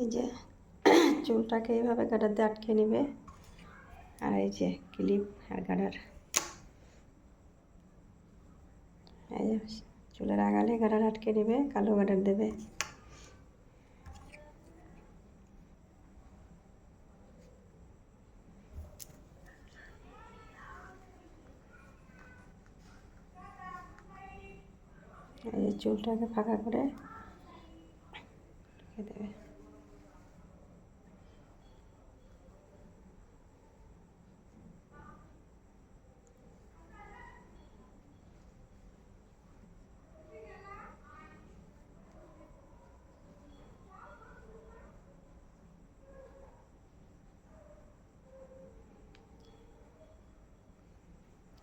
এই যে চুলটাকে এইভাবে গাডার দিয়ে আটকে নেবে, আর এই যে ক্লিপ আর গাডার, এই যে চুলের আগালে গাডার আটকে নেবে, কালো গাডার দেবে। এই যে চুলটাকে ফাঁকা করে রেখে দেবে।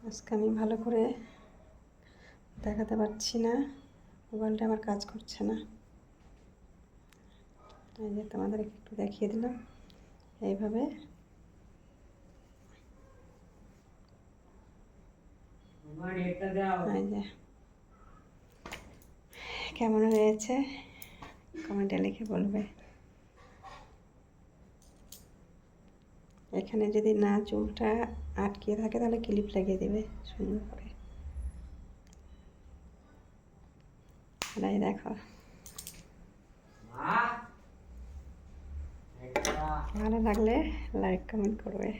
আজকে আমি ভালো করে দেখাতে পারছি না, মোবাইলটা আমার কাজ করছে না। এই যে তোমাদেরকে একটু দেখিয়ে দিলাম এইভাবে। এই যে কেমন হয়েছে কমেন্টে লিখে বলবে। এখানে যদি না চুলটা আটকে থাকে তাহলে ক্লিপ লাগিয়ে দেবে সুন্দর করে। এই দেখো, ভালো লাগলে লাইক কমেন্ট করবে।